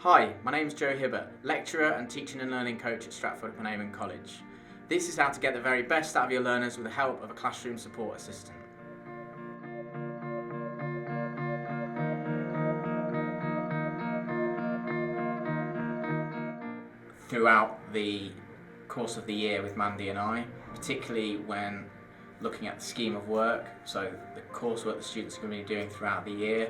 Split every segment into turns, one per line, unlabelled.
Hi, my name is Joe Hibbert, lecturer and teaching and learning coach at Stratford and Avon College. This is how to get the very best out of your learners with the help of a classroom support assistant. Throughout the course of the year with Mandy and I, particularly when looking at the scheme of work, so the coursework the students are going to be doing throughout the year,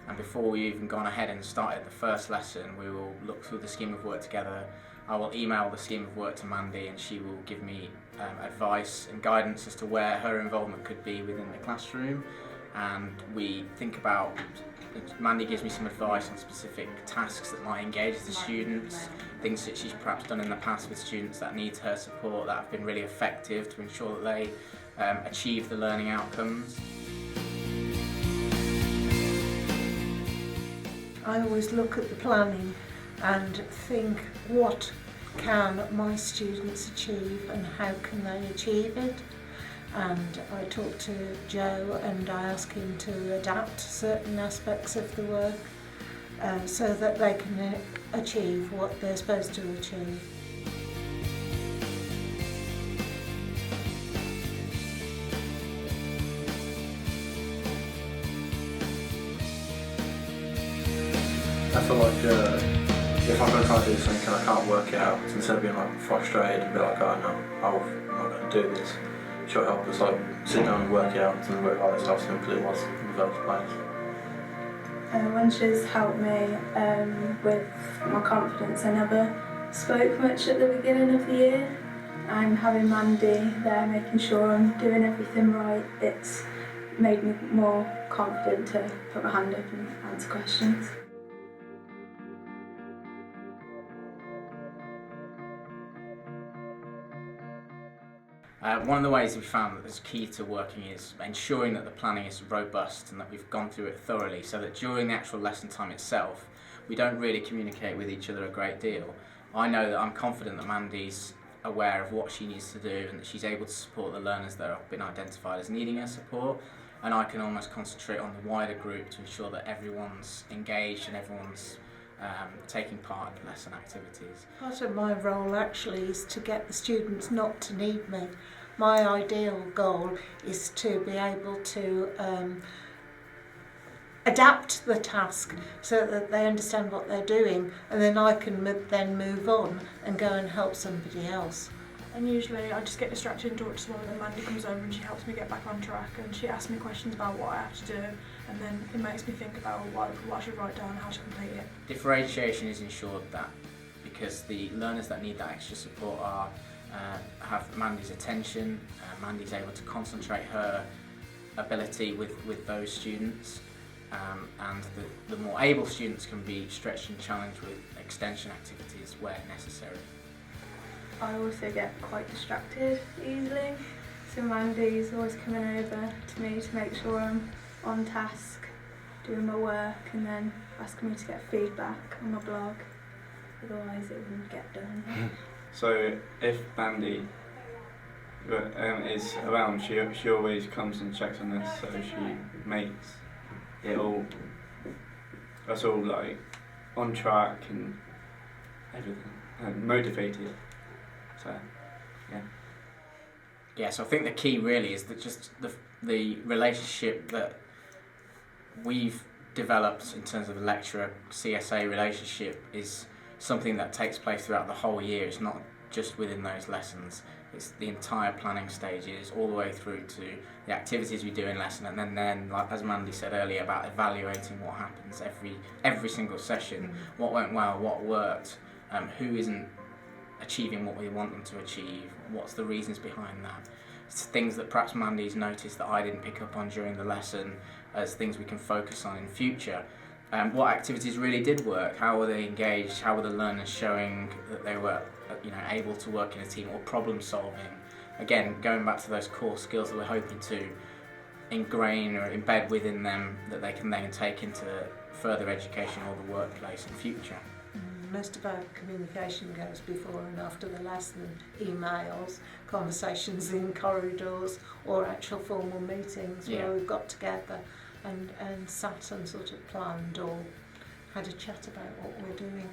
and before we've even gone ahead and started the first lesson, we will look through the scheme of work together. I will email the scheme of work to Mandy and she will give me advice and guidance as to where her involvement could be within the classroom, and we think about, Mandy gives me some advice on specific tasks that might engage the students, things that she's perhaps done in the past with students that need her support that have been really effective to ensure that they achieve the learning outcomes.
I always look at the planning and think, what can my students achieve and how can they achieve it? And I talk to Joe and I ask him to adapt certain aspects of the work so that they can achieve what they're supposed to achieve.
I feel like if I'm going to try and do something and I can't work it out, instead of being like frustrated and be like, oh no, I'm not going to do this, she'll help us like sit down and work it out and realise how simple it was in the first place.
When she's helped me with my confidence, I never spoke much at the beginning of the year. I'm having Mandy there making sure I'm doing everything right. It's made me more confident to put my hand up and answer questions.
One of the ways we found that is key to working is ensuring that the planning is robust and that we've gone through it thoroughly, so that during the actual lesson time itself we don't really communicate with each other a great deal. I know that I'm confident that Mandy's aware of what she needs to do and that she's able to support the learners that have been identified as needing her support, and I can almost concentrate on the wider group to ensure that everyone's engaged and everyone's taking part in the lesson activities.
Part of my role actually is to get the students not to need me. My ideal goal is to be able to adapt the task so that they understand what they're doing, and then I can then move on and go and help somebody else.
And usually I just get distracted and talk to someone, and then Mandy comes over and she helps me get back on track, and she asks me questions about what I have to do, and then it makes me think about what I should write down, how to complete it.
Differentiation is ensured that because the learners that need that extra support have Mandy's attention, Mandy's able to concentrate her ability with those students, and the more able students can be stretched and challenged with extension activities where necessary.
I also get quite distracted easily, so Mandy's always coming over to me to make sure I'm on task, doing my work, and then asking me to get feedback on my blog, otherwise it wouldn't get done.
So if Mandy is around, she always comes and checks on us, so she makes it us all like on track and everything, and motivated. So,
yeah. So I think the key really is that just the relationship that we've developed in terms of the lecturer-CSA relationship is something that takes place throughout the whole year. It's not just within those lessons. It's the entire planning stages, all the way through to the activities we do in lesson, and then like as Mandy said earlier, about evaluating what happens every single session, what went well, what worked, who isn't achieving what we want them to achieve, what's the reasons behind that. It's things that perhaps Mandy's noticed that I didn't pick up on during the lesson as things we can focus on in future. What activities really did work, how were they engaged, how were the learners showing that they were able to work in a team, or problem solving. Again, going back to those core skills that we're hoping to ingrain or embed within them that they can then take into further education or the workplace in future.
Most of our communication goes before and after the lesson, emails, conversations in corridors, or actual formal meetings where we've got together and sat and sort of planned or had a chat about what we're doing.